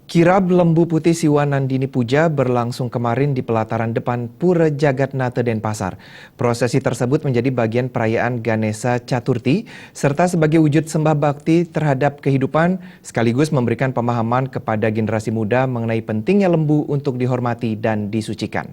Kirab Lembu Putih Siwa Nandini Puja berlangsung kemarin di pelataran depan Pura Jagatnata Denpasar. Prosesi tersebut menjadi bagian perayaan Ganesha Caturti serta sebagai wujud sembah bakti terhadap kehidupan sekaligus memberikan pemahaman kepada generasi muda mengenai pentingnya lembu untuk dihormati dan disucikan.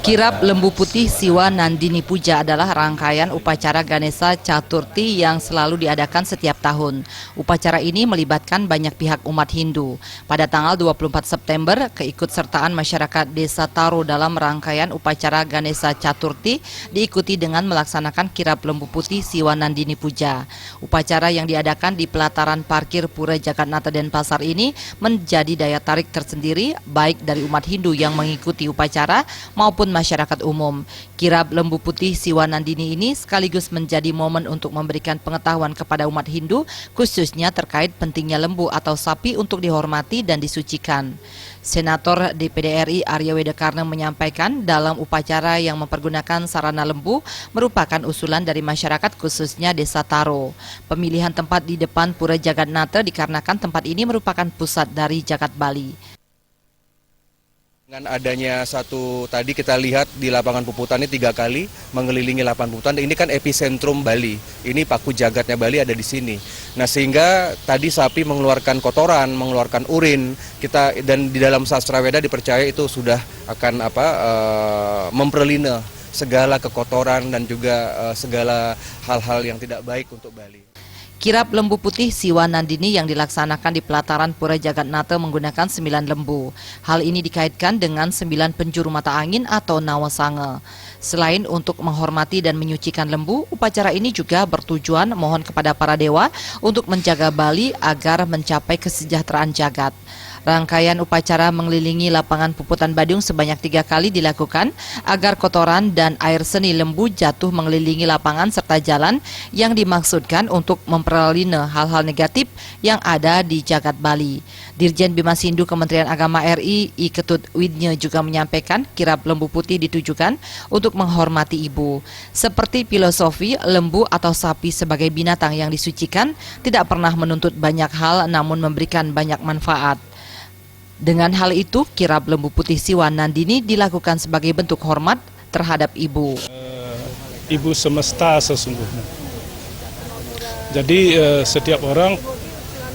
Kirab Lembu Putih Siwa Nandini Puja adalah rangkaian upacara Ganesha Caturti yang selalu diadakan setiap tahun. Upacara ini melibatkan banyak pihak umat Hindu. Pada tanggal 24 September, keikutsertaan masyarakat Desa Taro dalam rangkaian upacara Ganesha Caturti diikuti dengan melaksanakan Kirab Lembu Putih Siwa Nandini Puja. Upacara yang diadakan di pelataran parkir Pura Jagatnata Denpasar ini menjadi daya tarik tersendiri baik dari umat Hindu yang mengikuti upacara maupun masyarakat umum. Kirab Lembu Putih Siwa Nandini ini sekaligus menjadi momen untuk memberikan pengetahuan kepada umat Hindu, khususnya terkait pentingnya lembu atau sapi untuk dihormati dan disucikan. Senator DPD RI Arya Wedekarna menyampaikan dalam upacara yang mempergunakan sarana lembu merupakan usulan dari masyarakat khususnya Desa Taro. Pemilihan tempat di depan Pura Jagatnata dikarenakan tempat ini merupakan pusat dari Jagat Bali. Dengan adanya satu tadi kita lihat di lapangan puputan ini 3 kali mengelilingi lapangan puputan, ini kan epicentrum Bali. Ini paku jagatnya Bali ada di sini. Nah, sehingga tadi sapi mengeluarkan kotoran, mengeluarkan urin, dan di dalam sastra Weda dipercaya itu sudah akan memperlina segala kekotoran dan juga segala hal-hal yang tidak baik untuk Bali. Kirab Lembu Putih Siwa Nandini yang dilaksanakan di pelataran Pura Jagatnata menggunakan 9 lembu. Hal ini dikaitkan dengan 9 penjuru mata angin atau Nawasanga. Selain untuk menghormati dan menyucikan lembu, upacara ini juga bertujuan mohon kepada para dewa untuk menjaga Bali agar mencapai kesejahteraan jagat. Rangkaian upacara mengelilingi lapangan puputan Badung sebanyak 3 kali dilakukan agar kotoran dan air seni lembu jatuh mengelilingi lapangan serta jalan yang dimaksudkan untuk memperlina hal-hal negatif yang ada di jagat Bali. Dirjen Bimasindu Kementerian Agama RI I Ketut Widnya juga menyampaikan kirab lembu putih ditujukan untuk menghormati ibu. Seperti filosofi lembu atau sapi sebagai binatang yang disucikan tidak pernah menuntut banyak hal namun memberikan banyak manfaat. Dengan hal itu, kirab lembu putih Siwa Nandini dilakukan sebagai bentuk hormat terhadap ibu. Ibu semesta sesungguhnya. Jadi setiap orang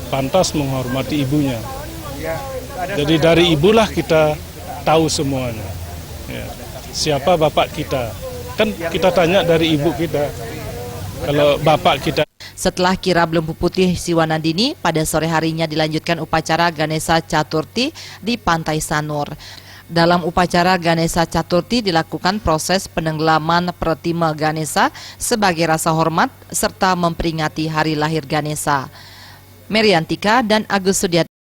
pantas menghormati ibunya. Jadi dari ibulah kita tahu semuanya. Ya. Siapa bapak kita? Kan kita tanya dari ibu kita. Kalau bapak kita. Setelah kirab lembu putih Siwa Nandini, pada sore harinya dilanjutkan upacara Ganesha Caturti di Pantai Sanur. Dalam upacara Ganesha Caturti dilakukan proses penenggelaman Pratima Ganesha sebagai rasa hormat serta memperingati hari lahir Ganesha. Meriantika dan Agus Sudiat